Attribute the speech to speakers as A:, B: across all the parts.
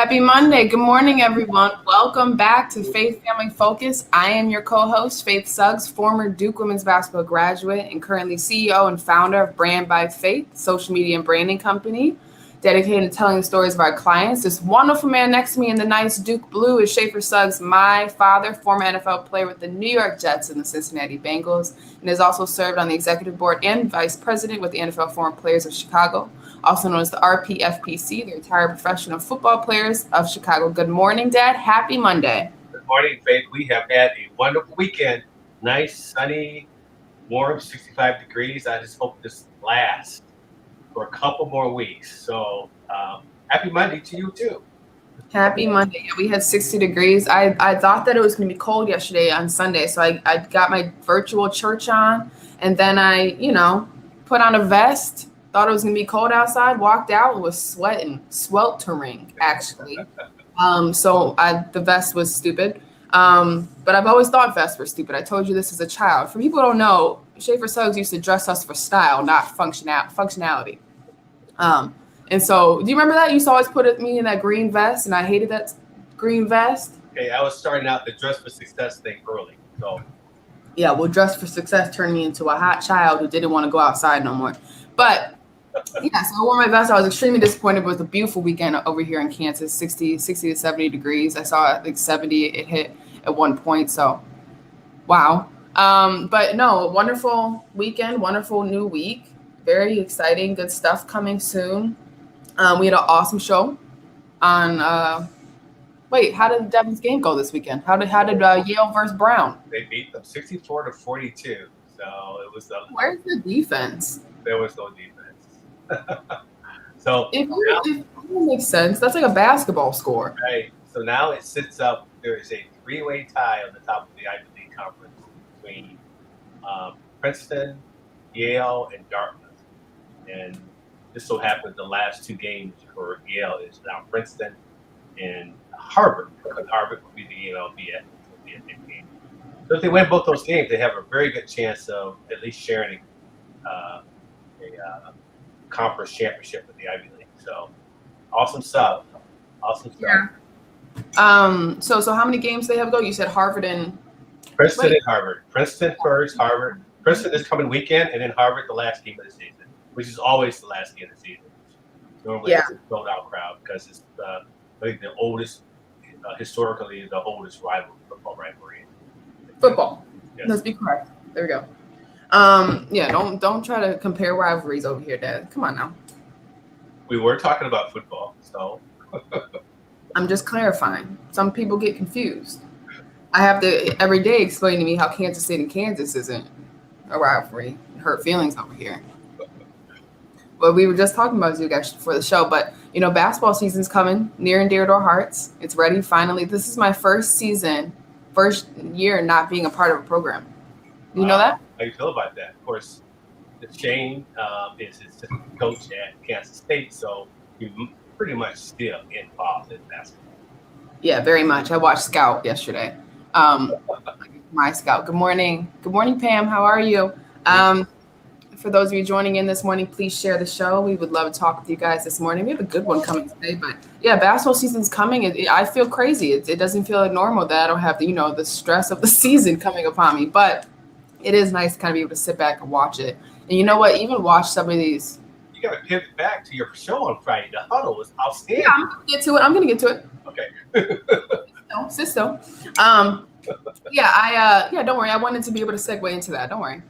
A: Happy Monday. Good morning, everyone. Welcome back to Faith Family Focus. I am your co-host, Faith Suggs, former Duke women's basketball graduate and currently CEO and founder of Brand by Faith, social media and branding company, dedicated to telling the stories of our clients. This wonderful man next to me in the nice Duke blue is Schaefer Suggs, my father, former NFL player with the New York Jets and the Cincinnati Bengals, and has also served on the executive board and vice president with the NFL Foreign Players of Chicago, also known as the RPFPC, the Retired Professional Football Players of Chicago. Good morning, Dad. Happy Monday.
B: Good morning, Faith. We have had a wonderful weekend. Nice, sunny, warm, 65 degrees. I just hope this lasts for a couple more weeks. So happy Monday to you, too.
A: Happy Monday. We had 60 degrees. I thought that it was going to be cold yesterday on Sunday, so I got my virtual church on, and then I, put on a vest. Thought it was going to be cold outside, walked out, and was sweltering, actually. The vest was stupid. But I've always thought vests were stupid. I told you this as a child. For people who don't know, Schaefer Suggs used to dress us for style, not functionality. And so, do you remember that? You used to always put me in that green vest, and I hated that green vest.
B: Okay, I was starting out the dress for success thing early. So,
A: yeah, well, dress for success turned me into a hot child who didn't want to go outside no more. But yeah, so I wore my vest. I was extremely disappointed. It was a beautiful weekend over here in Kansas, 60 to 70 degrees. I saw like 70 it hit at one point. So, wow. But no, wonderful weekend, wonderful new week. Very exciting, good stuff coming soon. We had an awesome show on how did Devon's game go this weekend? How did Yale versus Brown?
B: They beat them 64-42. So it was
A: where's the defense?
B: There was no defense. So
A: if that makes sense, that's like a basketball score.
B: Right. So now it sits up. There is a three-way tie on the top of the Ivy League Conference between Princeton, Yale, and Dartmouth. And this so happened the last two games for Yale is now Princeton and Harvard. Because Harvard will be the game I'll be at. Game. So if they win both those games, they have a very good chance of at least sharing a conference championship with the Ivy League. So awesome stuff.
A: Yeah. So how many games they have to go? You said Harvard and
B: Princeton and Harvard. Princeton first, Harvard. Princeton this coming weekend, and then Harvard the last game of the season, which is always the last game of the season. Normally it's a sold out crowd because it's I think the oldest, historically the oldest football rivalry.
A: Football.
B: Yes.
A: Let's be correct. There we go. Don't try to compare rivalries over here, Dad. Come on now.
B: We were talking about football, so.
A: I'm just clarifying. Some people get confused. I have to every day explain to me how Kansas City and Kansas isn't a rivalry. Hurt feelings over here. But we were just talking about Duke actually for the show. But basketball season's coming near and dear to our hearts. It's ready finally. This is my first year not being a part of a program. You know that?
B: How you feel about that? Of course, Shane is his assistant coach at Kansas State, so you're pretty much still involved in basketball.
A: Yeah, very much. I watched Scout yesterday. My Scout. Good morning. Good morning, Pam. How are you? For those of you joining in this morning, please share the show. We would love to talk with you guys this morning. We have a good one coming today, but yeah, basketball season's coming. I feel crazy. It doesn't feel like normal that I don't have the stress of the season coming upon me, but it is nice to kind of be able to sit back and watch it. And you know what? Even watch some of these.
B: You got to pivot back to your show on Friday. The huddle was outstanding.
A: Yeah, I'm going to get to it.
B: Okay.
A: Sit still. Don't worry. I wanted to be able to segue into that. Don't worry.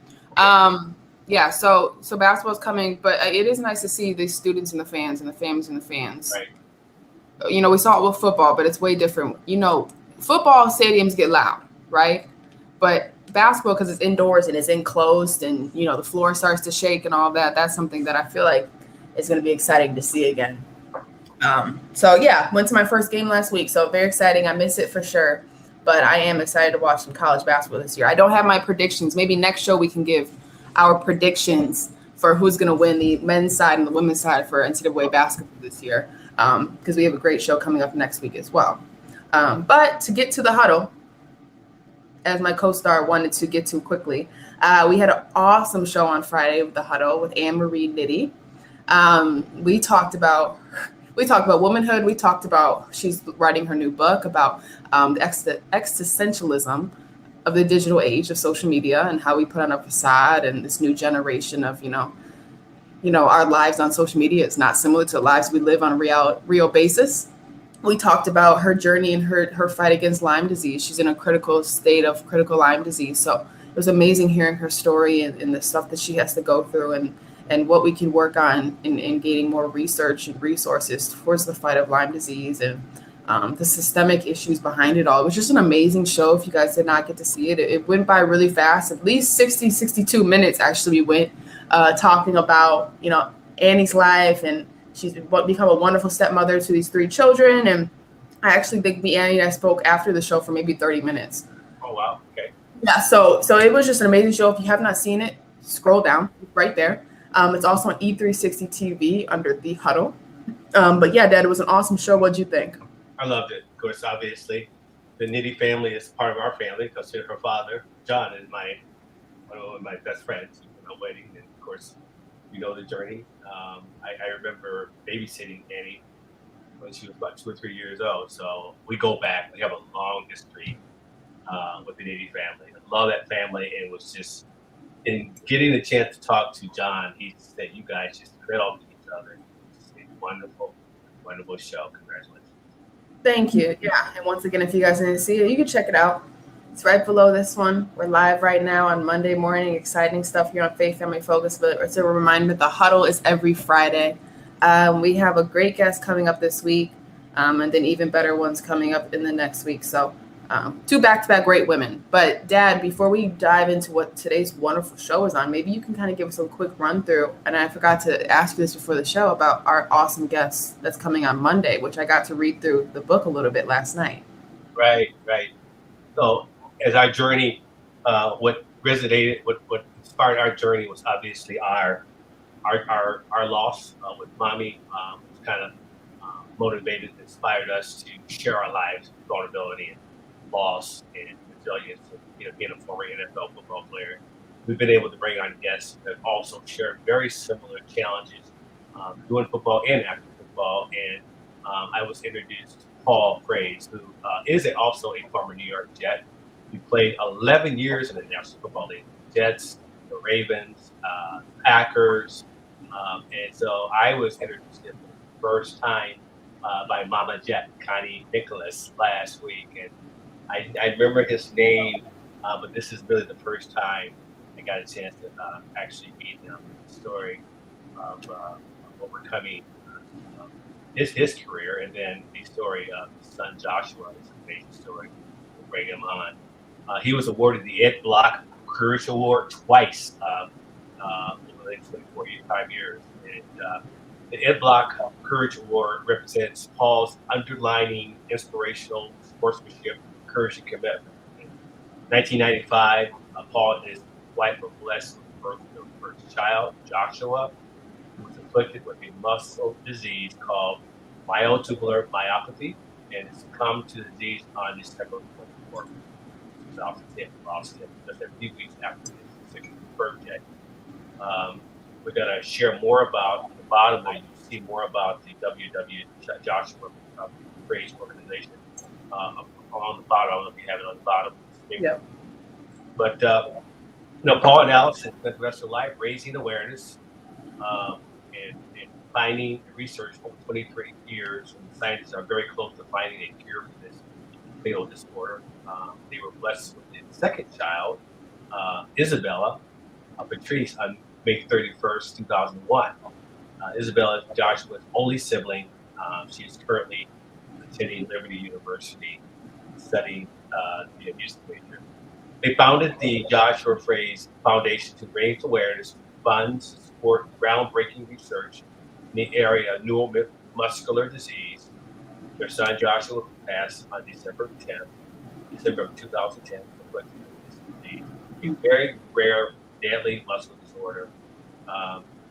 A: So basketball's coming, but it is nice to see the students and the fans and the families and the fans.
B: Right.
A: We saw it with football, but it's way different. Football stadiums get loud, right? But basketball, because it's indoors and it's enclosed and, the floor starts to shake and all that, that's something that I feel like is going to be exciting to see again. Went to my first game last week, so very exciting. I miss it for sure, but I am excited to watch some college basketball this year. I don't have my predictions. Maybe next show we can give our predictions for who's going to win the men's side and the women's side for NCAA basketball this year, because we have a great show coming up next week as well. But to get to the huddle, as my co-star wanted to get to quickly, we had an awesome show on Friday with the huddle with Anne-Marie Nitty. We talked about we talked about womanhood. We talked about she's writing her new book about the existentialism of the digital age of social media and how we put on a facade and this new generation of, our lives on social media is not similar to the lives we live on a real basis. We talked about her journey and her fight against Lyme disease. She's in a critical state of critical Lyme disease. So it was amazing hearing her story and the stuff that she has to go through and what we can work on in gaining more research and resources towards the fight of Lyme disease and the systemic issues behind it all. It was just an amazing show. If you guys did not get to see it, it went by really fast. At least 62 minutes actually went talking about, Annie's life, and she's become a wonderful stepmother to these 3 children. And I actually think me, Annie, and I spoke after the show for maybe 30 minutes.
B: Oh, wow. Okay.
A: Yeah. So it was just an amazing show. If you have not seen it, scroll down right there. It's also on E360 TV under The Huddle. But yeah, Dad, it was an awesome show. What'd you think?
B: I loved it. Of course, obviously, the Nitty family is part of our family because her father, John, is one of my best friends in my wedding. And of course, you know the journey. I remember babysitting Annie when she was about 2 or 3 years old. So we go back. We have a long history with the Nitty family. I love that family, and it was just in getting the chance to talk to John. He said, "You guys just fed off each other." It's a wonderful, wonderful show. Congratulations.
A: Thank you. Yeah. And once again, if you guys didn't see it, you can check it out. It's right below this one. We're live right now on Monday morning. Exciting stuff here on Faith Family Focus. But it's a reminder, the huddle is every Friday. We have a great guest coming up this week, and then even better ones coming up in the next week. So 2 back-to-back great women. But Dad, before we dive into what today's wonderful show is on, maybe you can kind of give us a quick run through. And I forgot to ask you this before the show about our awesome guest that's coming on Monday, which I got to read through the book a little bit last night.
B: Right. So as our journey, what resonated, what inspired our journey was obviously our loss with Mommy, which kind of motivated, inspired us to share our lives, vulnerability, and loss, and resilience. And, being a former NFL football player, we've been able to bring on guests that also share very similar challenges doing football and after football. And I was introduced to Paul Frase, who is also a former New York Jet. He played 11 years in the National Football League, Jets, the Ravens, Packers. And so I was introduced to him for the first time by Mama Jet, Connie Nicholas, last week. And I remember his name, but this is really the first time I got a chance to actually meet him. The story of overcoming his career, and then the story of his son Joshua is an amazing story. We'll bring him on. He was awarded the Ed Block Courage Award twice over the 25 years. And the Ed Block Courage Award represents Paul's underlining inspirational sportsmanship, courage, and commitment. In 1995, Paul and his wife were blessed with the birth of their first child, Joshua, who was afflicted with a muscle disease called Myotubular Myopathy and succumbed to the disease on December 24th, 2010. Lost him just a few weeks after his 60th birthday. We're going to share more about the bottom there. You see more about the Joshua Frase Organization on the bottom. I don't know if you have it on the bottom.
A: Yeah.
B: But Paul and Alison spent the rest of their life raising awareness and finding research over 23 years. And scientists are very close to finding a cure for this fatal disorder. They were blessed with the second child, Isabella Patrice, on May 31st, 2001. Isabella is Joshua's only sibling. She is currently attending Liberty University, studying the music major. They founded the Joshua Frase Foundation to raise awareness, funds, support groundbreaking research in the area of neuromuscular disease. Their son Joshua passed on December of 2010, with a very rare, deadly muscle disorder.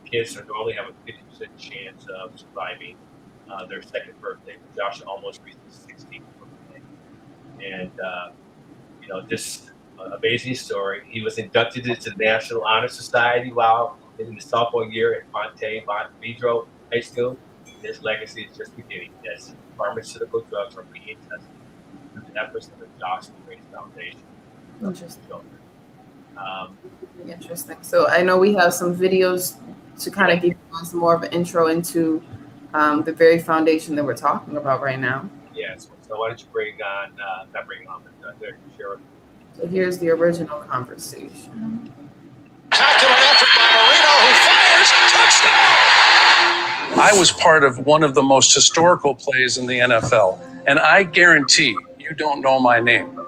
B: Kids normally have a 50% chance of surviving their second birthday. Joshua almost reached his 16th birthday. And, this amazing story. He was inducted into the National Honor Society while in the sophomore year at Ponte Vidro High School. His legacy is just beginning as pharmaceutical drugs are being tested through the efforts of the Joshua Frase Foundation.
A: Interesting. Interesting. So I know we have some videos to kind of give us more of an intro into the very foundation that we're talking about right now.
B: Yes. So why don't you bring on, share.
A: So here's the original conversation.
C: Spectacular effort by Marino, who fires, touchdown!
D: I was part of one of the most historical plays in the NFL, and I guarantee you don't know my name.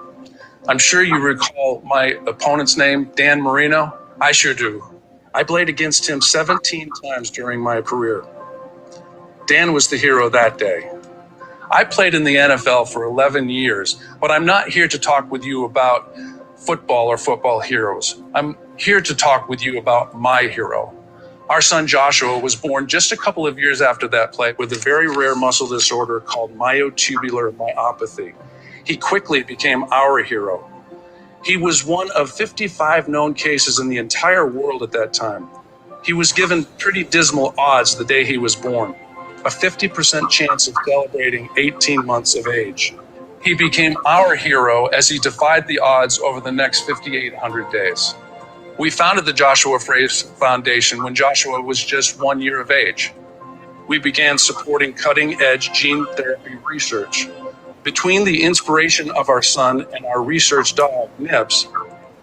D: I'm sure you recall my opponent's name, Dan Marino. I sure do. I played against him 17 times during my career. Dan was the hero that day. I played in the NFL for 11 years, but I'm not here to talk with you about football or football heroes. I'm here to talk with you about my hero. Our son Joshua was born just a couple of years after that play with a very rare muscle disorder called Myotubular Myopathy. He quickly became our hero. He was one of 55 known cases in the entire world at that time. He was given pretty dismal odds the day he was born, a 50% chance of celebrating 18 months of age. He became our hero as he defied the odds over the next 5,800 days. We founded the Joshua Frase Foundation when Joshua was just 1 year of age. We began supporting cutting-edge gene therapy research. Between the inspiration of our son and our research dog, Nips,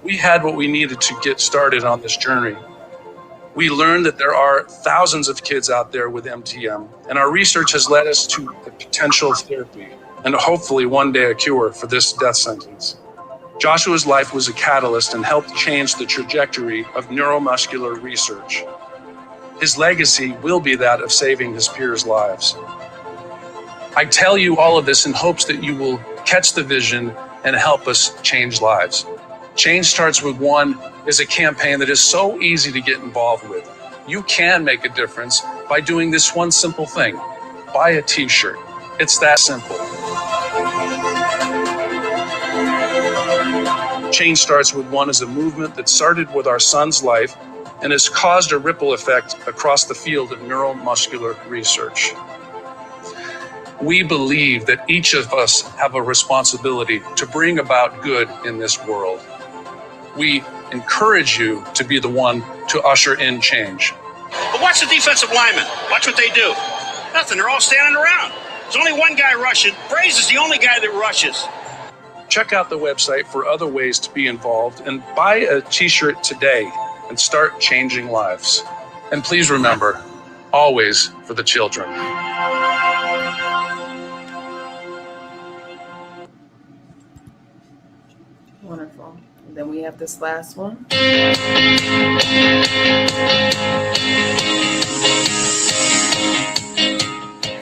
D: we had what we needed to get started on this journey. We learned that there are thousands of kids out there with MTM, and our research has led us to a potential therapy and hopefully one day a cure for this death sentence. Joshua's life was a catalyst and helped change the trajectory of neuromuscular research. His legacy will be that of saving his peers' lives. I tell you all of this in hopes that you will catch the vision and help us change lives. Change Starts With One is a campaign that is so easy to get involved with. You can make a difference by doing this one simple thing. Buy a t-shirt. It's that simple. Change Starts With One is a movement that started with our son's life and has caused a ripple effect across the field of neuromuscular research. We believe that each of us have a responsibility to bring about good in this world. We encourage you to be the one to usher in change.
C: But watch the defensive linemen. Watch what they do. Nothing, they're all standing around. There's only one guy rushing. Frase is the only guy that rushes.
D: Check out the website for other ways to be involved and buy a t-shirt today and start changing lives. And please remember, always for the children.
A: Wonderful. And then we have this last one.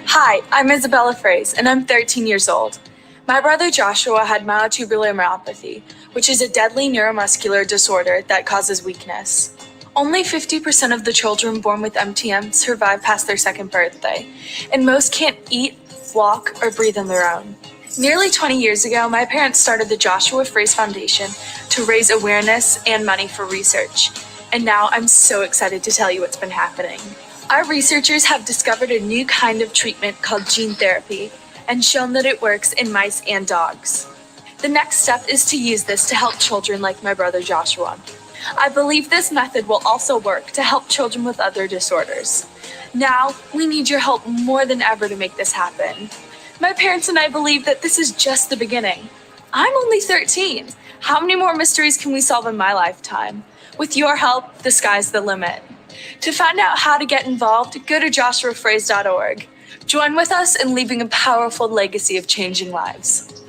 E: Hi, I'm Isabella Frase, and I'm 13 years old. My brother Joshua had myotubular myopathy, which is a deadly neuromuscular disorder that causes weakness. Only 50% of the children born with MTM survive past their second birthday, and most can't eat, walk, or breathe on their own. Nearly 20 years ago, my parents started the Joshua Frase Foundation to raise awareness and money for research. And now I'm so excited to tell you what's been happening. Our researchers have discovered a new kind of treatment called gene therapy and shown that it works in mice and dogs. The next step is to use this to help children like my brother Joshua. I believe this method will also work to help children with other disorders. Now, we need your help more than ever to make this happen. My parents and I believe that this is just the beginning. I'm only 13. How many more mysteries can we solve in my lifetime? With your help, the sky's the limit. To find out how to get involved, go to joshuafrase.org. Join with us in leaving a powerful legacy of changing lives.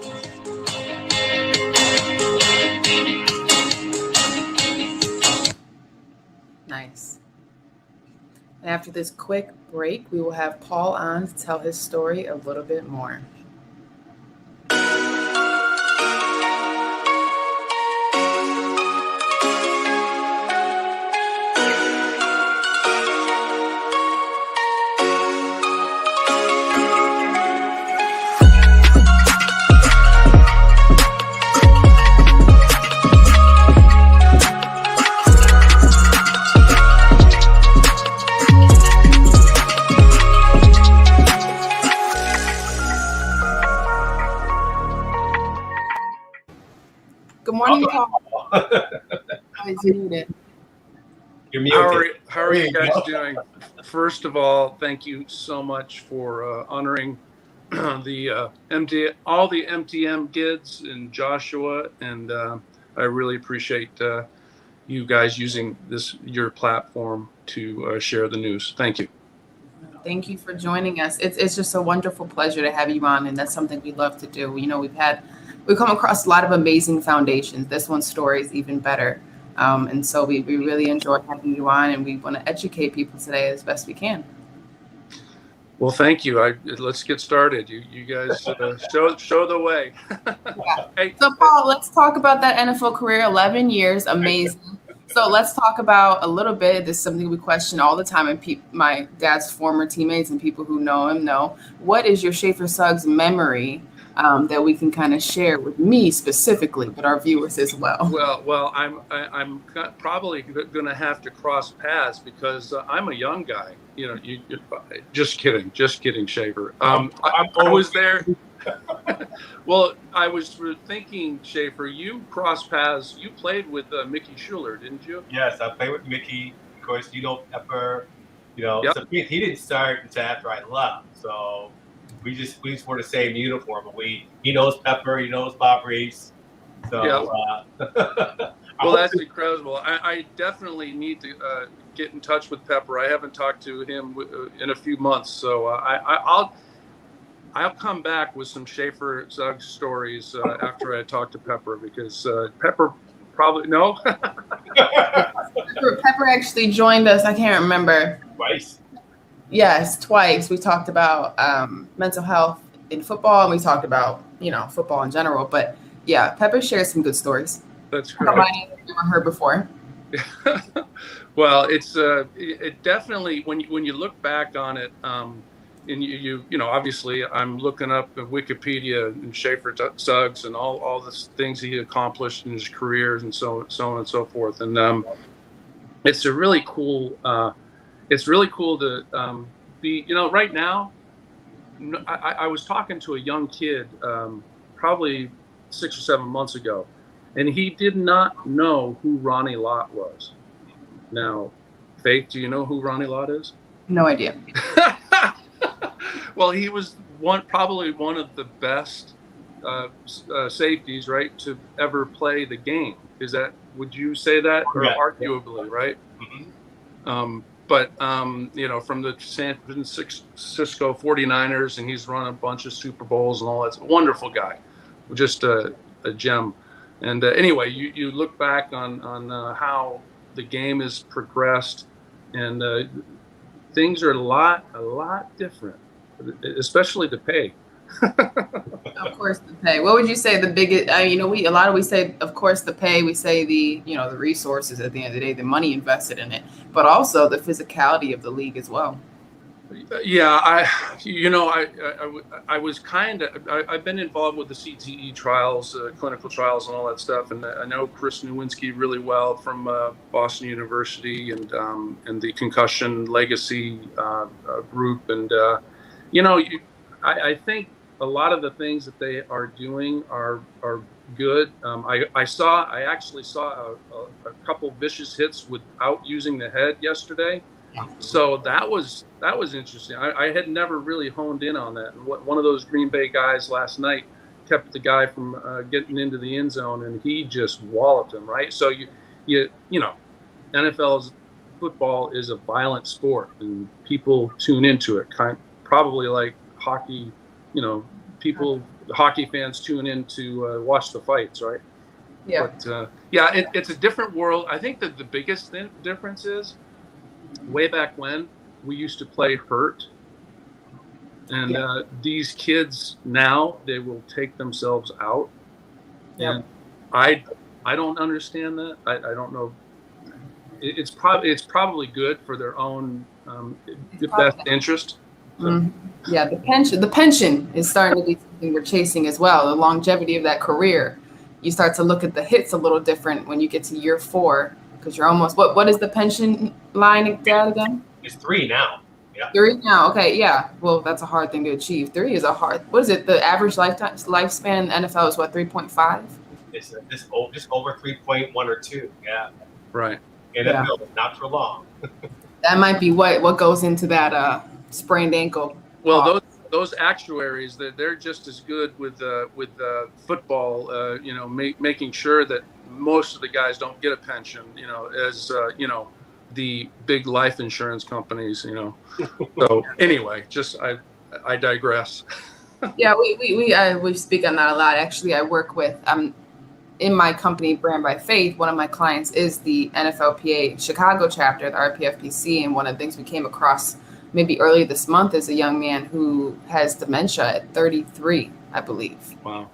A: Nice. And after this quick break, we will have Paul on to tell his story a little bit more.
B: You're muted.
D: How are you guys doing? First of all, thank you so much for honoring all the MTM kids and Joshua, and I really appreciate you guys using your platform to share the news. Thank you.
A: Thank you for joining us. It's just a wonderful pleasure to have you on, and that's something we love to do. You know, we've come across a lot of amazing foundations. This one's story is even better. And so we really enjoy having you on, and we want to educate people today as best we can.
D: Well, thank you. Let's get started. You guys show the way.
A: Yeah. Hey, so, Paul, let's talk about that NFL career. 11 years, amazing. So let's talk about a little bit. This is something we question all the time, and my dad's former teammates and people who know him know. What is your Schaefer Suggs memory that we can kind of share with me specifically, but our viewers as well?
D: Well, I'm probably going to have to cross paths because I'm a young guy. You know, just kidding, Schaefer. I'm always there. Well, I was thinking, Schaefer, you crossed paths. You played with Mickey Schuler, didn't you?
B: Yes, I played with Mickey. Of course, you know Pepper. You know,
D: yep.
B: So he didn't start until after I left. So we just wore the same uniform. But he knows Pepper. He knows Bob Reese. So
D: yeah. Well, that's incredible. I definitely need to get in touch with Pepper. I haven't talked to him in a few months, so I'll come back with some Schaefer Suggs stories after I talk to Pepper, because Pepper probably no.
A: Pepper actually joined us. I can't remember.
B: Twice.
A: Yes, twice. We talked about mental health in football, and we talked about football in general. But yeah, Pepper shares some good stories.
B: That's great.
A: I've never heard before.
D: Well, it definitely, when you look back on it. And you know, obviously, I'm looking up Wikipedia and Schaefer Suggs and all the things he accomplished in his careers and so on and so forth. And it's really cool. It's really cool to be. You know, right now, I was talking to a young kid probably 6 or 7 months ago, and he did not know who Ronnie Lott was. Now, Faith, do you know who Ronnie Lott is?
A: No idea.
D: Well, he was probably one of the best safeties, right, to ever play the game. Would you say that? Or
B: yeah.
D: Arguably, right? Mm-hmm. But you know, from the San Francisco 49ers, and he's run a bunch of Super Bowls and all that. Wonderful guy, just a gem. And anyway, you look back on how the game has progressed, and things are a lot different. Especially the pay.
A: Of course, the pay. What would you say the biggest? We say, of course, the pay. We say the resources at the end of the day, the money invested in it, but also the physicality of the league as well.
D: Yeah, I was I've been involved with the CTE trials, clinical trials, and all that stuff, and I know Chris Nowinski really well from Boston University and the concussion legacy group, and. I think a lot of the things that they are doing are good. I actually saw a couple vicious hits without using the head yesterday. So that was interesting. I had never really honed in on that. And one of those Green Bay guys last night kept the guy from getting into the end zone, and he just walloped him, right? So you know, NFL's football is a violent sport, and people tune into it probably like hockey, hockey fans tune in to watch the fights, right?
A: Yeah.
D: But it's a different world. I think that the biggest difference is way back when we used to play hurt, and these kids now, they will take themselves out.
A: Yeah.
D: And I don't understand that. I don't know. It's probably good for their own best interest. So.
A: Mm-hmm. Yeah, the pension is starting to be something we're chasing as well. The longevity of that career. You start to look at the hits a little different when you get to year 4, because you're almost what is the pension line again?
B: It's 3 now. Yeah.
A: 3 now. Okay, yeah. Well, that's a hard thing to achieve. 3 is a hard. What is it? The average lifespan in the NFL is what, 3.5?
B: It's just over 3.1 or 2. Yeah.
D: Right.
B: NFL, not for long.
A: That might be what goes into that sprained ankle.
D: Well, those actuaries, they're just as good with football, making sure that most of the guys don't get a pension, as the big life insurance companies, So anyway, I digress.
A: Yeah, we speak on that a lot. Actually, I work with in my company, Brand by Faith. One of my clients is the NFLPA Chicago chapter, the RPFPC, and one of the things we came across maybe early this month is a young man who has dementia at 33, I believe.
D: Wow.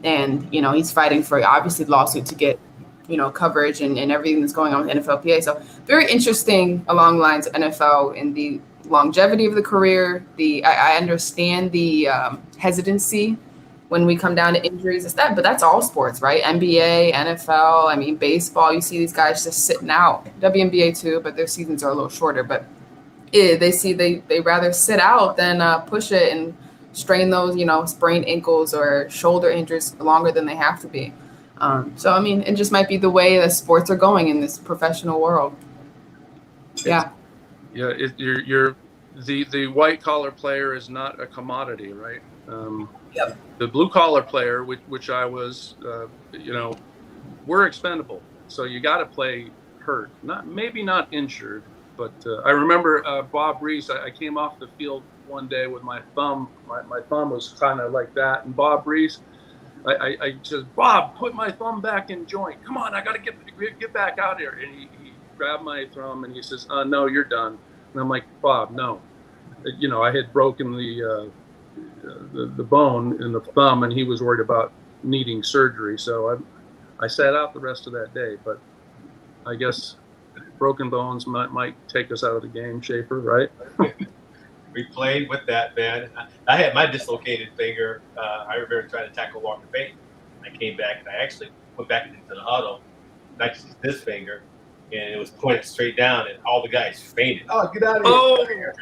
A: And he's fighting for obviously lawsuit to get coverage and everything that's going on with NFLPA. So very interesting along the lines of NFL and the longevity of the career. I understand the hesitancy when we come down to injuries. But that's all sports, right? NBA, NFL, I mean, baseball, you see these guys just sitting out. WNBA too, but their seasons are a little shorter. But they rather sit out than push it and strain those, sprained ankles or shoulder injuries longer than they have to be. So, I mean, it just might be the way that sports are going in this professional world. Yeah.
D: Yeah, you're the white collar player is not a commodity, right?
A: Yep.
D: The blue collar player, which I was, we're expendable. So you got to play hurt, maybe not injured, but I remember Bob Reese. I came off the field one day with my thumb. My thumb was kind of like that, and Bob Reese, I just, Bob, put my thumb back in joint. Come on, I got to get back out here. And he grabbed my thumb and he says, "No, you're done." And I'm like, "Bob, no." I had broken the bone in the thumb, and he was worried about needing surgery. So I sat out the rest of that day. But I guess broken bones might take us out of the game, Schaefer, right?
B: We played with that, man. I had my dislocated finger. I remember trying to tackle Walker Payton. I came back and I actually went back into the huddle, not just this finger, and it was pointed straight down, and all the guys fainted. Oh, get out of here!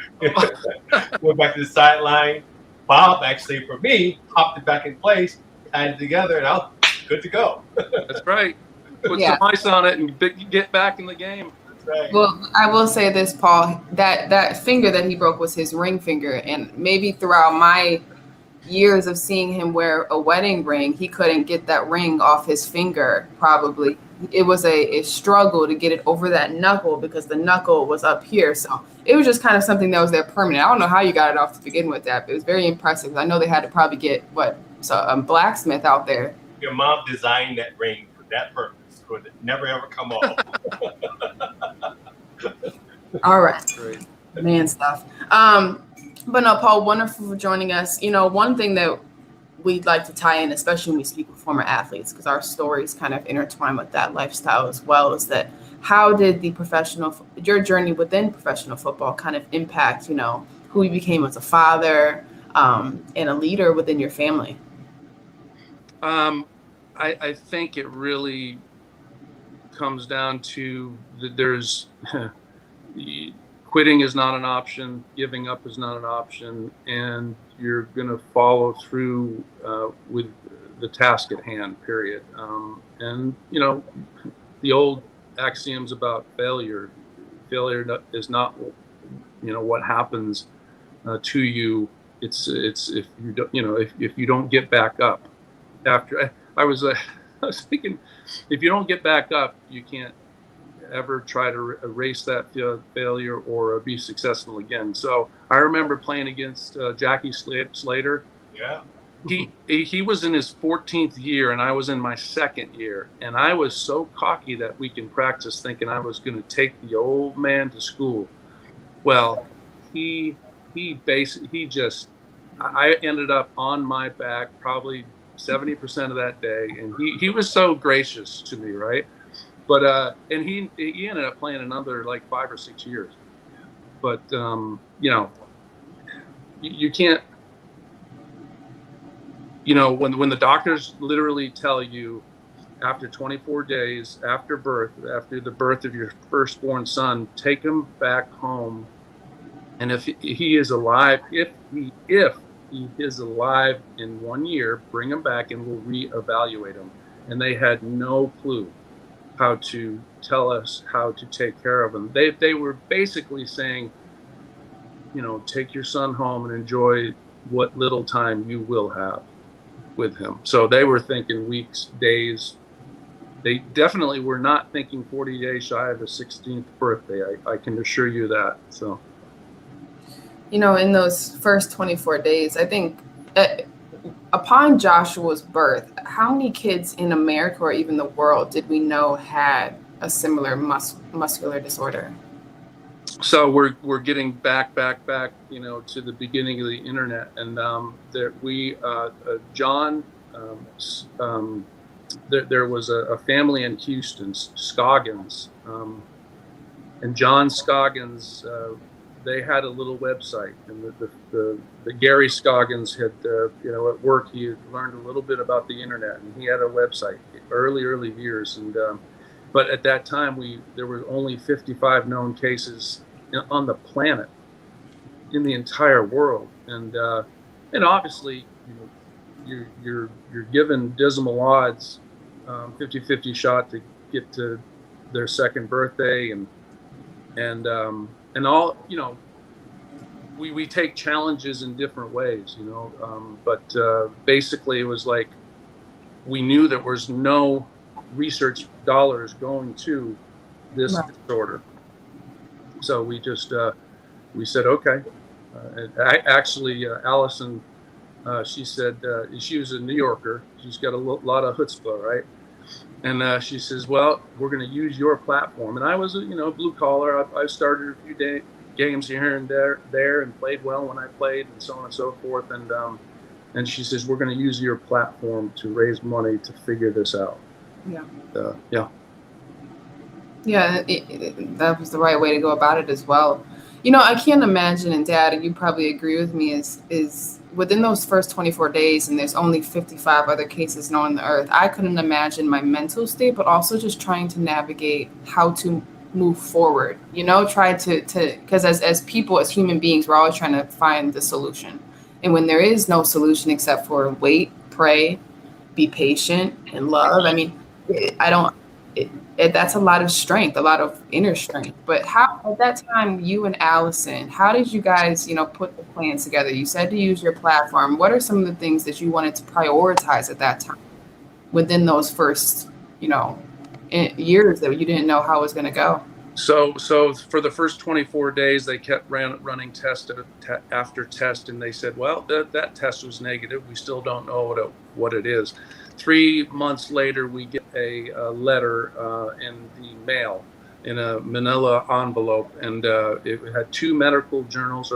B: Went back to the sideline. Bob actually, for me, hopped it back in place, tied it together, and I was good to go.
D: That's right. Put some ice on it and get back in the game.
B: Right.
A: Well, I will say this, Paul, that finger that he broke was his ring finger. And maybe throughout my years of seeing him wear a wedding ring, he couldn't get that ring off his finger, probably. It was a struggle to get it over that knuckle because the knuckle was up here. So it was just kind of something that was there permanent. I don't know how you got it off to begin with that, but it was very impressive. I know they had to probably get a blacksmith out there.
B: Your mom designed that ring for that purpose. Would never ever come off.
A: All right.
B: Great.
A: Man stuff. But no, Paul, wonderful for joining us. One thing that we'd like to tie in, especially when we speak with former athletes, because our stories kind of intertwine with that lifestyle as well, is that how did your journey within professional football kind of impact, who you became as a father and a leader within your family?
D: I think it really comes down to that there's quitting is not an option, giving up is not an option, and you're going to follow through with the task at hand, period. And the old axioms about failure is not what happens to you. It's if you don't if you don't get back up after. I was thinking, if you don't get back up, you can't ever try to erase that failure or be successful again. So I remember playing against Jackie Slater.
B: Yeah.
D: He was in his 14th year and I was in my 2nd year, and I was so cocky that week in practice thinking I was going to take the old man to school. Well, I ended up on my back probably 70% of that day, and he was so gracious to me, right? But and he ended up playing another like 5 or 6 years. But you can't, when the doctors literally tell you after 24 days after the birth of your firstborn son, take him back home, and if he is alive, if he is alive in 1 year, bring him back and we'll reevaluate him. And they had no clue how to tell us how to take care of him. They were basically saying, take your son home and enjoy what little time you will have with him. So they were thinking weeks, days. They definitely were not thinking 40 days shy of his 16th birthday. I can assure you that. So,
A: in those first 24 days, I think upon Joshua's birth, how many kids in America or even the world did we know had a similar muscular disorder?
D: So we're getting back, to the beginning of the internet, and John, there was a family in Houston, Scoggins, and John Scoggins. They had a little website, and the Gary Scoggins had, at work, he had learned a little bit about the internet, and he had a website early years. And but at that time, there were only 55 known cases on the planet, in the entire world, and obviously, you're given dismal odds, 50-50 shot to get to their second birthday, and all, we take challenges in different ways, but basically it was like, we knew there was no research dollars going to this disorder. So we just, we said, okay. Actually, Alison, she said, she was a New Yorker. She's got a lot of chutzpah, right? And she says, well, we're going to use your platform. And I was, blue collar. I started a few games here and there and played well when I played, and so on and so forth. And she says, we're going to use your platform to raise money to figure this out.
A: Yeah.
D: Yeah.
A: That was the right way to go about it as well. I can't imagine, and Dad, and you probably agree with me, is within those first 24 days, and there's only 55 other cases known on the earth, I couldn't imagine my mental state, but also just trying to navigate how to move forward, try to because as people, as human beings, we're always trying to find the solution. And when there is no solution except for wait, pray, be patient, and love, that's a lot of strength, a lot of inner strength. But how, at that time, you and Alison, how did you guys, put the plans together? You said to use your platform. What are some of the things that you wanted to prioritize at that time within those first, years that you didn't know how it was going to go?
D: So for the first 24 days, they kept running test after test, and they said, well, that test was negative. We still don't know what it is. 3 months later, we get a letter in the mail in a manila envelope, and it had 3 medical journals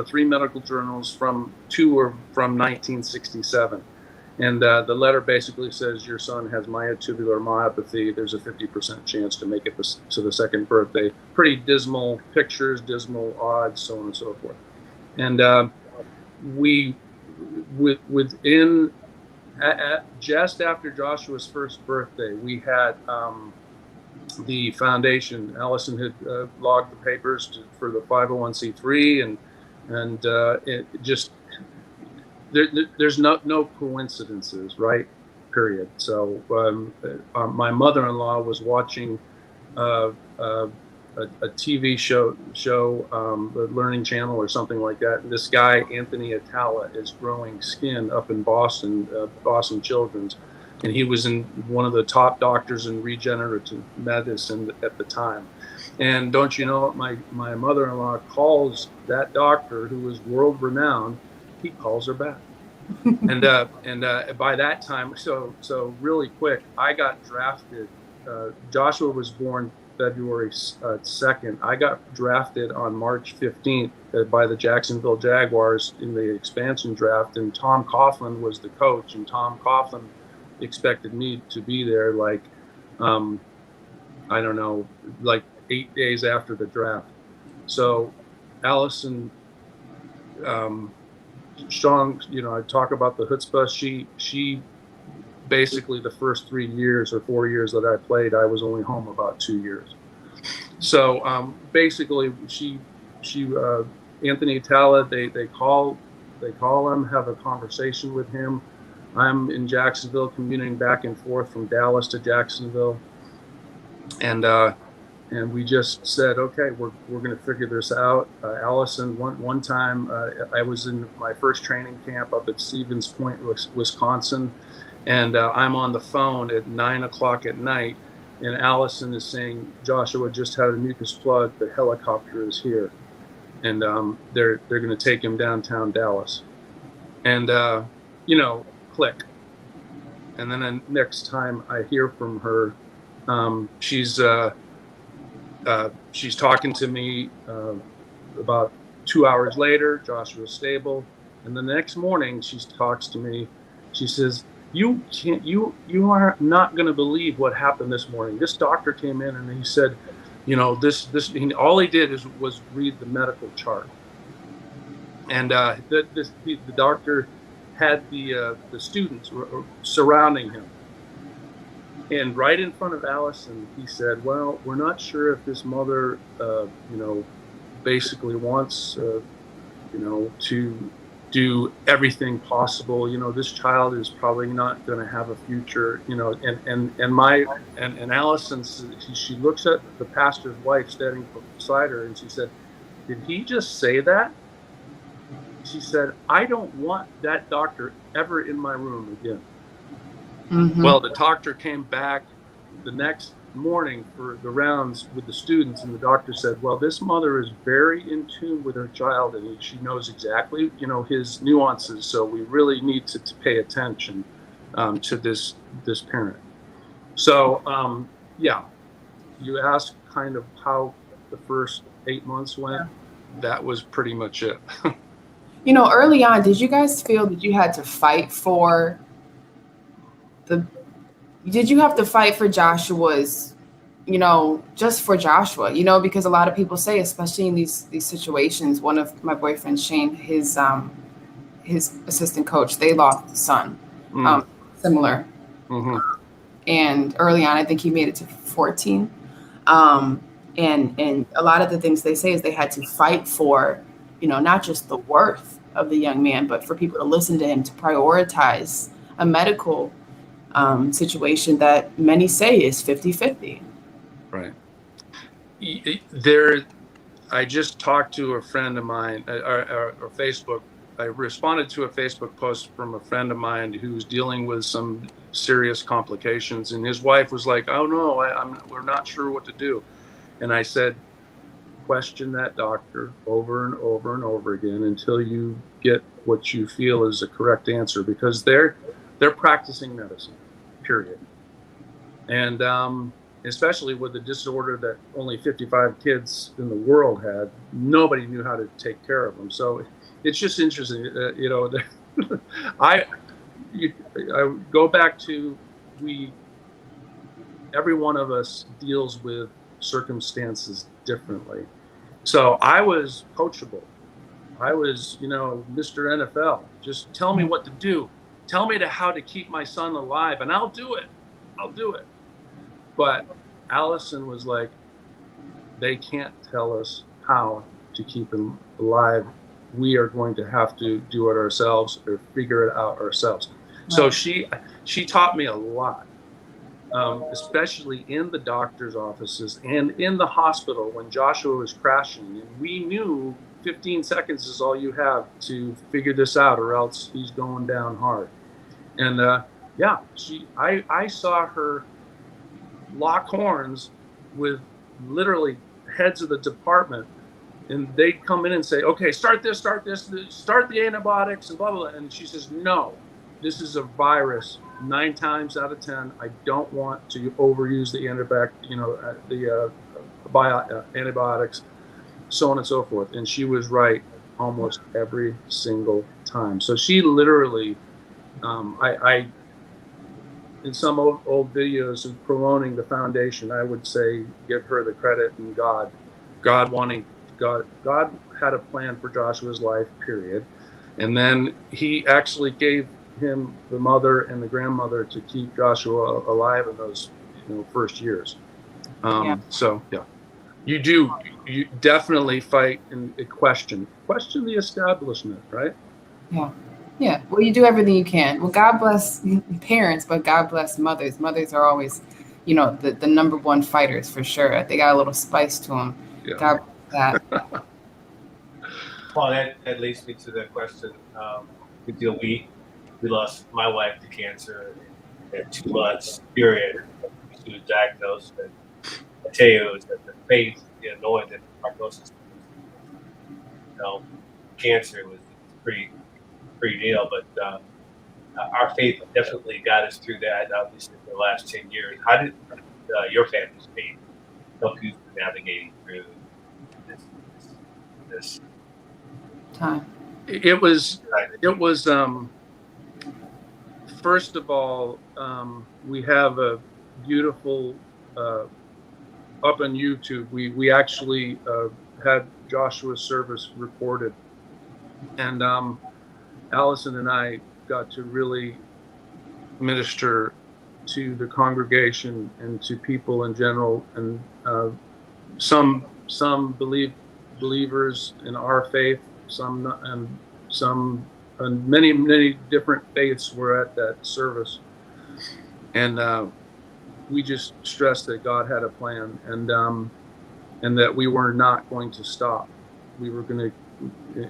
D: from 1967. And the letter basically says, your son has myotubular myopathy. There's a 50% chance to make it to the second birthday. Pretty dismal pictures, dismal odds, so on and so forth. And within just after Joshua's first birthday, we had the foundation. Alison had logged the papers for the 501c3, and it just, there's no coincidences, right? Period. So my mother-in-law was watching a TV show, the Learning Channel or something like that. And this guy, Anthony Atala, is growing skin up in Boston Children's. And he was in one of the top doctors in regenerative medicine at the time. And don't you know, my mother-in-law calls that doctor, who was world-renowned, he calls her back. and by that time, so really quick, I got drafted. Joshua was born February 2nd. I got drafted on March 15th by the Jacksonville Jaguars in the expansion draft, and Tom Coughlin was the coach, and Tom Coughlin expected me to be there like 8 days after the draft. So Alison, strong, I talk about the chutzpah. She basically, the first 3 years or 4 years that I played, I was only home about 2 years. So basically, she Anthony Talla, they call They call him, have a conversation with him. I'm in Jacksonville, commuting back and forth from Dallas to Jacksonville, and we just said, okay, we're going to figure this out. Alison, one time, I was in my first training camp up at Stevens Point, Wisconsin, and I'm on the phone at 9 o'clock at night, and Alison is saying, Joshua just had a mucus plug. The helicopter is here, and they're going to take him downtown Dallas, and click. And then the next time I hear from her, she's talking to me about 2 hours later. Joshua's stable, and the next morning she talks to me. She says, "You are not going to believe what happened this morning. This doctor came in and he said, all he did was read the medical chart, and the doctor had the students surrounding him. And right in front of Alison, he said, well, we're not sure if this mother, basically wants, to do everything possible. This child is probably not going to have a future, and Alison, she looks at the pastor's wife standing beside her, and she said, did he just say that? She said, I don't want that doctor ever in my room again. Mm-hmm. Well, the doctor came back the next morning for the rounds with the students, and the doctor said, well, this mother is very in tune with her child, and she knows exactly, his nuances, so we really need to pay attention to this parent. So, you asked kind of how the first 8 months went. That was pretty much it.
A: Early on, did you guys feel that you had to fight for Joshua's, just for Joshua, because a lot of people say, especially in these situations, one of my boyfriends, Shane, his assistant coach, they lost a son, similar. Mm-hmm. And early on, I think he made it to 14. And a lot of the things they say is they had to fight for, not just the worth of the young man, but for people to listen to him, to prioritize a medical situation that many say is 50-50.
D: Right. I just talked to a friend of mine, or Facebook. I responded to a Facebook post from a friend of mine who's dealing with some serious complications, and his wife was like, "Oh no, we're not sure what to do." And I said, question that doctor over and over and over again until you get what you feel is the correct answer, because they're practicing medicine, period. And especially with the disorder that only 55 kids in the world had, nobody knew how to take care of them. So it's just interesting, I go back to, every one of us deals with circumstances differently. So I was coachable. I was, Mr. NFL. Just tell me what to do. Tell me how to keep my son alive, and I'll do it. But Alison was like, they can't tell us how to keep him alive. We are going to have to do it ourselves or figure it out ourselves. Right. So she taught me a lot. Especially in the doctor's offices and in the hospital when Joshua was crashing. And we knew 15 seconds is all you have to figure this out, or else he's going down hard. And I saw her lock horns with literally heads of the department, and they'd come in and say, okay, start this, start the antibiotics, and blah, blah, blah. And she says, no, this is a virus. 9 times out of 10, I don't want to overuse the antibiotics, so on and so forth. And she was right almost every single time. So she literally, I in some old videos of promoting the foundation, I would say give her the credit, and God had a plan for Joshua's life, period. And then he actually gave him the mother and the grandmother to keep Joshua alive in those first years. So you definitely fight and question the establishment, right?
A: Yeah. Yeah. Well, you do everything you can. Well, God bless parents, but God bless mothers. Mothers are always, the number one fighters for sure. They got a little spice to them.
D: Yeah.
A: God bless that.
B: Well, that leads me to the question. We lost my wife to cancer in 2 months period. She was diagnosed, and I tell you, it was the faith, knowing that the prognosis, cancer was pretty deal. But our faith definitely got us through that. Obviously, for the last 10 years. How did your family's faith help you navigating through this
A: Time.
D: It was first of all, we have a beautiful up on YouTube. We actually had Joshua's service recorded, and Alison and I got to really minister to the congregation and to people in general, and some believers in our faith, many different faiths were at that service, and we just stressed that God had a plan, and that we were not going to stop. We were going to,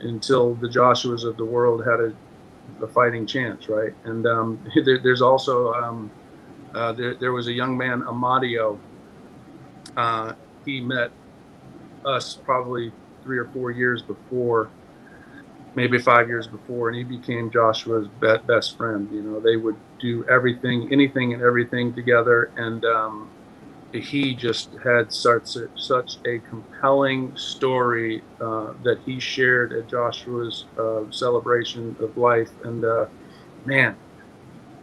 D: until the Joshuas of the world had a fighting chance, right? And there's also there was a young man, Amadio. He met us probably 3 or 4 years before, maybe 5 years before, and he became Joshua's best friend. They would do anything and everything together, and he just had such a compelling story that he shared at Joshua's celebration of life. And man,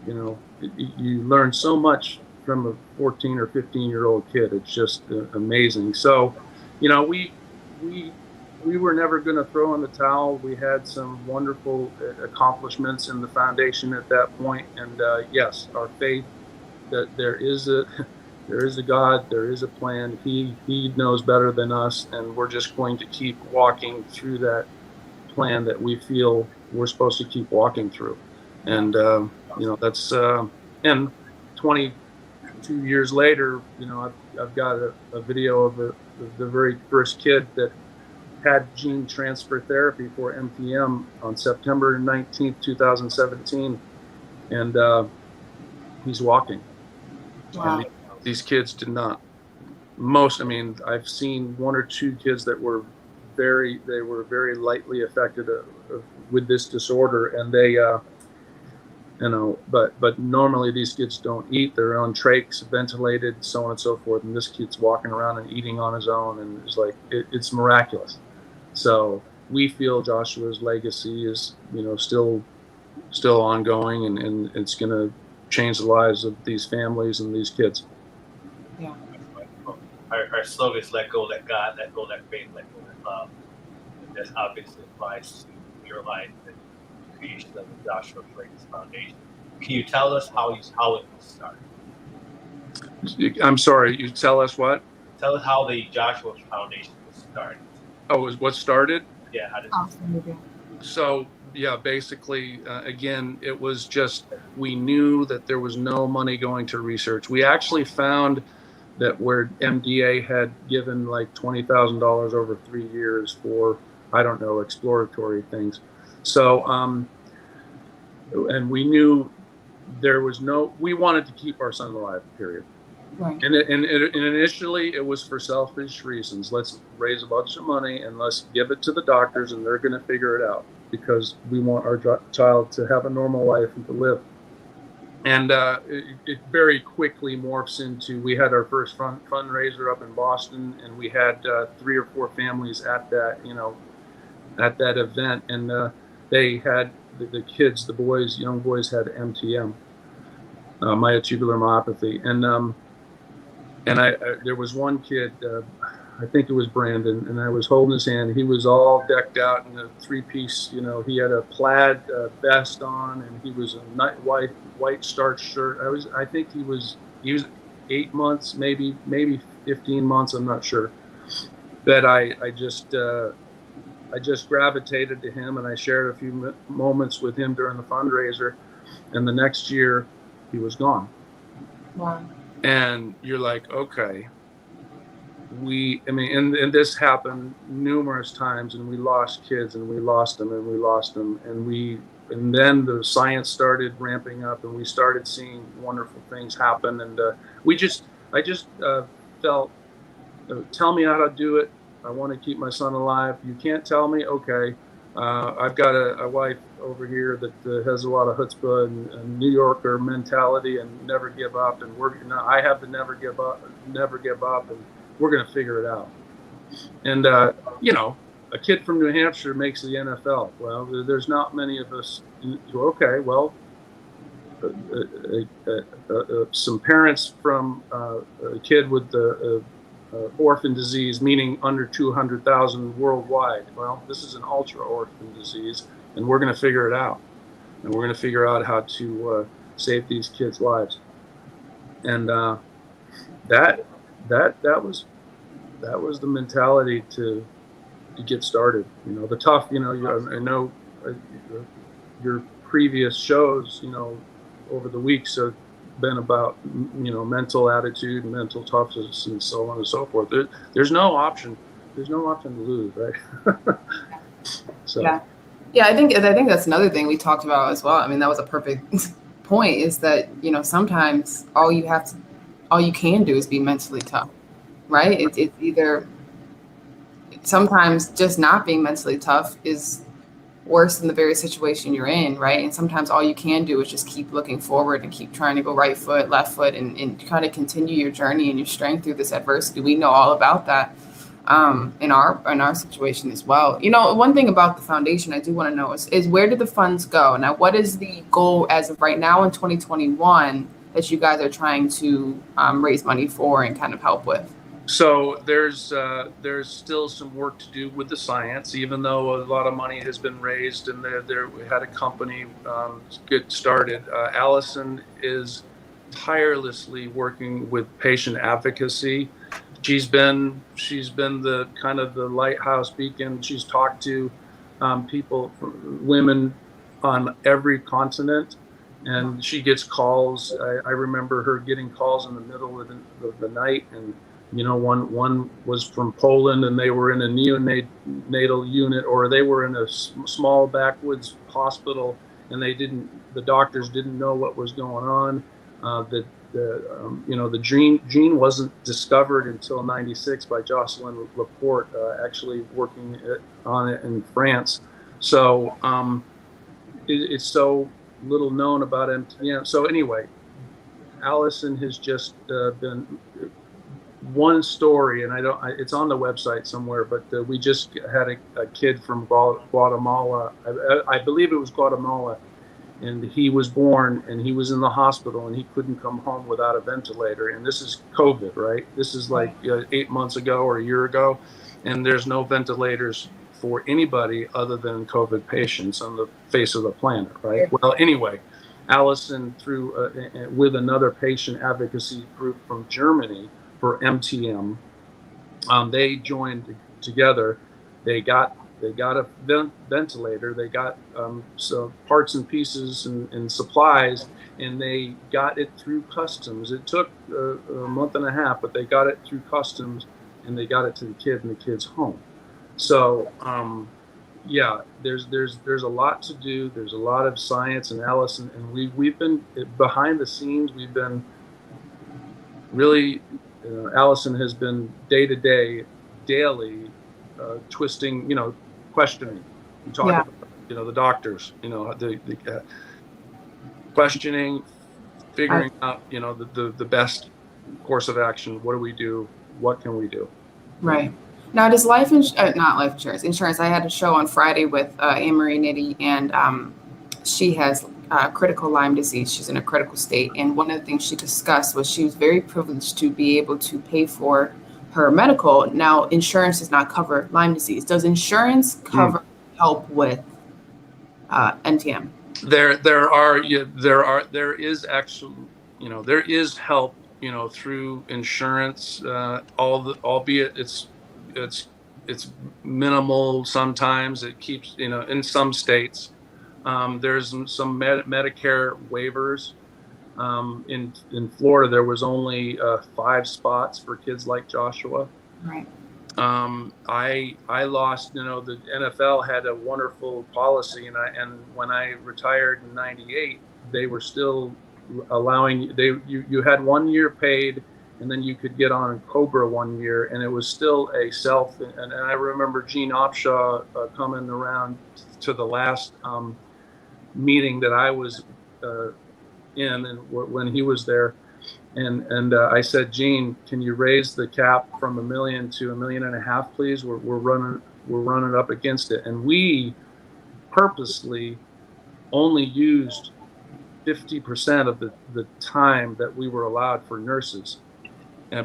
D: you learn so much from a 14 or 15-year-old kid. It's just amazing. So, we were never going to throw in the towel. We had some wonderful accomplishments in the foundation at that point. And yes, our faith that there is a God, there is a plan. He knows better than us, and we're just going to keep walking through that plan that we feel we're supposed to keep walking through. And that's and 22 years later, I've got a video of the very first kid that had gene transfer therapy for MPM on September 19th, 2017, and he's walking.
A: Wow.
D: And these kids did not. I've seen 1 or 2 kids that were very lightly affected with this disorder, and they, but normally these kids don't eat. They're on trachs, ventilated, so on and so forth. And this kid's walking around and eating on his own, and it's like it's miraculous. So we feel Joshua's legacy is, still ongoing, and it's going to change the lives of these families and these kids.
A: Yeah.
B: Our slogan is "Let go, let God, let go, let faith, let go, let love." And that obviously applies to your life and the creation of the Joshua Frase Foundation. Can you tell us how it started?
D: I'm sorry, you tell us what?
B: Tell us how the Joshua Foundation was started.
D: Oh, is what started?
B: Yeah, how did it
D: So, yeah, basically, again, it was just, we knew that there was no money going to research. We actually found that where MDA had given like $20,000 over 3 years for, I don't know, exploratory things. So, and we knew we wanted to keep our son alive, period.
A: Right.
D: And initially it was for selfish reasons. Let's raise a bunch of money and let's give it to the doctors, and they're going to figure it out, because we want our child to have a normal life and to live. And it very quickly morphs into, we had our first fundraiser up in Boston, and we had 3 or 4 families at that, at that event, and they had the kids, young boys had MTM, myotubular myopathy, and there was one kid, I think it was Brandon, and I was holding his hand. He was all decked out in a 3-piece, he had a plaid vest on, and he was a white starched shirt. I think he was 8 months, maybe 15 months, I'm not sure. That I just I just gravitated to him, and I shared a few moments with him during the fundraiser. And the next year, he was gone.
A: Wow.
D: And you're like, okay, and this happened numerous times, and we lost kids, and we lost them, and we lost them, and then the science started ramping up, and we started seeing wonderful things happen. And I just felt, tell me how to do it. I want to keep my son alive. You can't tell me, okay. I've got a wife over here that has a lot of chutzpah and New Yorker mentality and never give up. And I have to never give up, and we're going to figure it out. And, a kid from New Hampshire makes the NFL. Well, there's not many of us. Okay, well, some parents from a kid with the orphan disease, meaning under 200,000 worldwide. Well, this is an ultra orphan disease, and we're going to figure it out. And we're going to figure out how to save these kids' lives. And that was the mentality to get started. The tough. I know your previous shows, over the weeks have been about mental attitude and mental toughness and so on and so forth. There's no option to lose, right? So
A: yeah, I think that's another thing we talked about as well. I mean, that was a perfect point, is that sometimes all you can do is be mentally tough, right? It's either sometimes just not being mentally tough is worse than the very situation you're in, right? And sometimes all you can do is just keep looking forward and keep trying to go right foot, left foot, and kind of continue your journey and your strength through this adversity. We know all about that in our situation as well. One thing about the foundation I do want to know is where did the funds go? Now, what is the goal as of right now in 2021 that you guys are trying to raise money for and kind of help with?
D: So there's still some work to do with the science, even though a lot of money has been raised, and we had a company get started. Alison is tirelessly working with patient advocacy. She's been the kind of the lighthouse beacon. She's talked to people, women on every continent, and she gets calls. I remember her getting calls in the middle of the night, and one was from Poland, and they were in a neonatal unit, or they were in a small backwoods hospital, and the doctors didn't know what was going on. The gene wasn't discovered until '96 by Jocelyn Laporte, actually working on it in France. So it's so little known about MTM. So anyway, Alison has just been one story, and it's on the website somewhere, but we just had a kid from Guatemala. I believe it was Guatemala, and he was born, and he was in the hospital, and he couldn't come home without a ventilator. And this is COVID, right? This is like 8 months ago or a year ago, and there's no ventilators for anybody other than COVID patients on the face of the planet, right? Well, anyway, Alison, with another patient advocacy group from Germany for MTM, they joined together. They got a ventilator. They got some parts and pieces and supplies, and they got it through customs. It took a month and a half, but they got it through customs, and they got it to the kid in the kid's home. So there's a lot to do. There's a lot of science and Alison, and we've been behind the scenes. We've been really. Alison has been day to day, daily, twisting, questioning. We talk about, the doctors, the questioning, figuring out, the best course of action. What do we do? What can we do?
A: Right. Now, does insurance. I had a show on Friday with Anne-Marie Nitty, and she has critical Lyme disease. She's in a critical state. And one of the things she discussed was she was very privileged to be able to pay for her medical. Now, insurance does not cover Lyme disease. Does insurance cover help with NTM?
D: There is actually, there is help, through insurance, albeit it's it's minimal. Sometimes it keeps, in some states. There's some Medicare waivers. In Florida, there was only 5 spots for kids like Joshua.
A: Right.
D: I lost, the NFL had a wonderful policy, and when I retired in '98, they were still allowing you had 1 year paid, and then you could get on Cobra 1 year, and it was still a self. And I remember Gene Opshaw coming around to the last meeting that I was in, and when he was there, and I said, Gene, can you raise the cap from $1 million to $1.5 million, please? We're running up against it, and we purposely only used 50% of the time that we were allowed for nurses,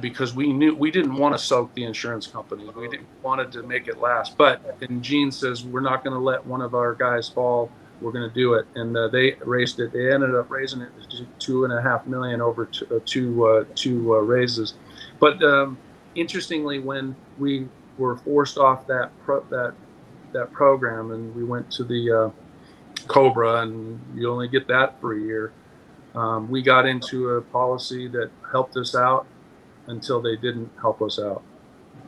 D: because we knew we didn't want to soak the insurance companies. We didn't wanted to make it last. And Gene says, we're not going to let one of our guys fall. We're going to do it. And they raised it. They ended up raising it to $2.5 million over two raises. But interestingly, when we were forced off that program, and we went to the Cobra, and you only get that for a year, we got into a policy that helped us out until they didn't help us out.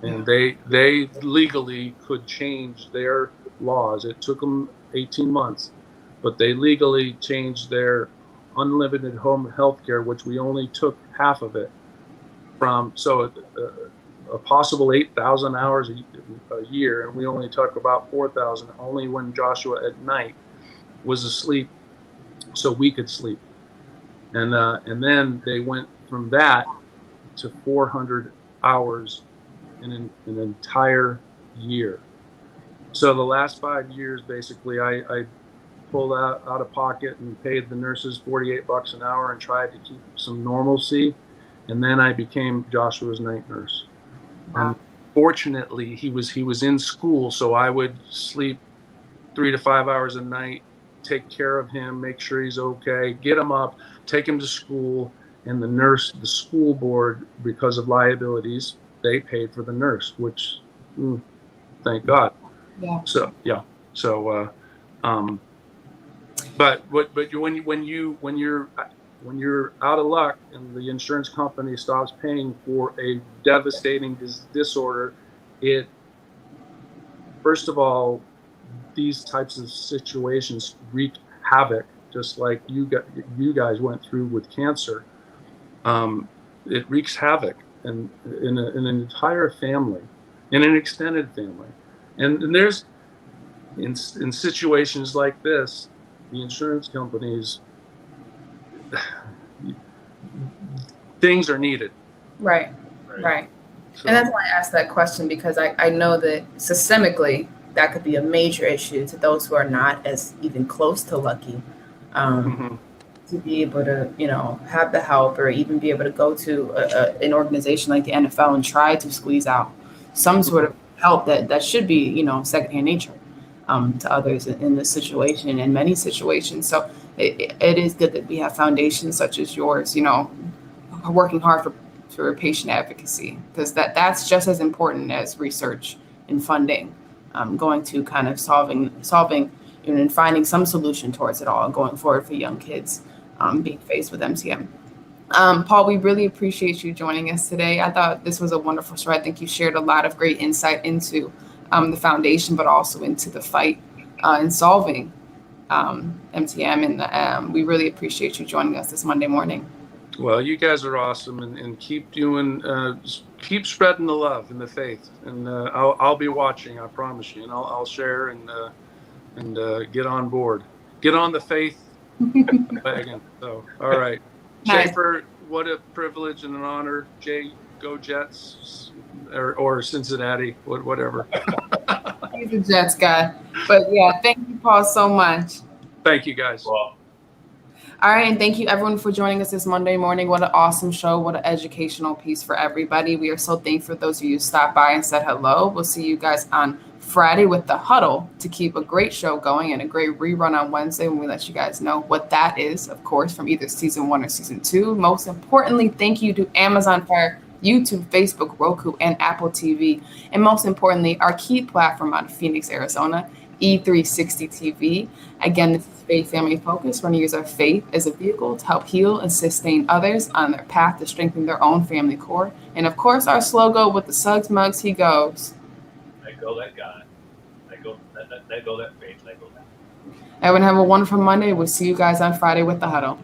D: And they legally could change their laws. It took them 18 months, but they legally changed their unlimited home health care, which we only took half of it from. So a possible 8,000 hours a year, and we only took about 4,000, only when Joshua at night was asleep, so we could sleep. And then they went from that to 400 hours in an entire year. So the last 5 years, basically, I pulled out of pocket and paid the nurses $48 an hour and tried to keep some normalcy. And then I became Joshua's night nurse.
A: Wow.
D: Fortunately, he was in school, so I would sleep 3 to 5 hours a night, take care of him, make sure he's okay, get him up, take him to school. And the school board, because of liabilities, they paid for the nurse, which, thank God.
A: Yeah.
D: So yeah. So, but when you're out of luck and the insurance company stops paying for a devastating disorder, it, first of all, these types of situations wreak havoc, just like you guys went through with cancer. It wreaks havoc in an entire family, in an extended family, and there's in situations like this, the insurance companies, things are needed.
A: Right. So, and that's why I asked that question, because I know that systemically that could be a major issue to those who are not as even close to lucky. To be able to, have the help, or even be able to go to an organization like the NFL and try to squeeze out some sort of help that should be, secondhand nature to others in this situation, in many situations. So it is good that we have foundations such as yours, working hard for patient advocacy, because that's just as important as research and funding, going to kind of solving and finding some solution towards it all going forward for young kids being faced with MCM. Paul, we really appreciate you joining us today. I thought this was a wonderful show. I think you shared a lot of great insight into the foundation, but also into the fight in solving MCM. And we really appreciate you joining us this Monday morning.
D: Well, you guys are awesome, and keep keep spreading the love and the faith. And I'll be watching, I promise you, and I'll share and get on board. Get on the faith wagon. So, all right.
A: Nice.
D: Schaefer, what a privilege and an honor. Jay, go Jets, or Cincinnati, whatever.
A: He's a Jets guy. But yeah, thank you, Paul, so much.
D: Thank you, guys.
B: Well,
A: all right, and thank you everyone for joining us this Monday morning. What an awesome show. What an educational piece for everybody. We are so thankful for those of you who stopped by and said hello. We'll see you guys on Friday with the Huddle to keep a great show going, and a great rerun on Wednesday when we let you guys know what that is, of course, from either season 1 or season 2. Most importantly, thank you to Amazon Fire YouTube, Facebook, Roku, and Apple TV. And most importantly, our key platform out of Phoenix, Arizona, E360 TV. Again, this is faith family focused. We're going to use our faith as a vehicle to help heal and sustain others on their path to strengthen their own family core. And of course, our slogan with the Suggs Mugs, he goes.
B: Let go, let God. Let go, let faith, let go, let.
A: Everyone have a wonderful Monday. We'll see you guys on Friday with the huddle.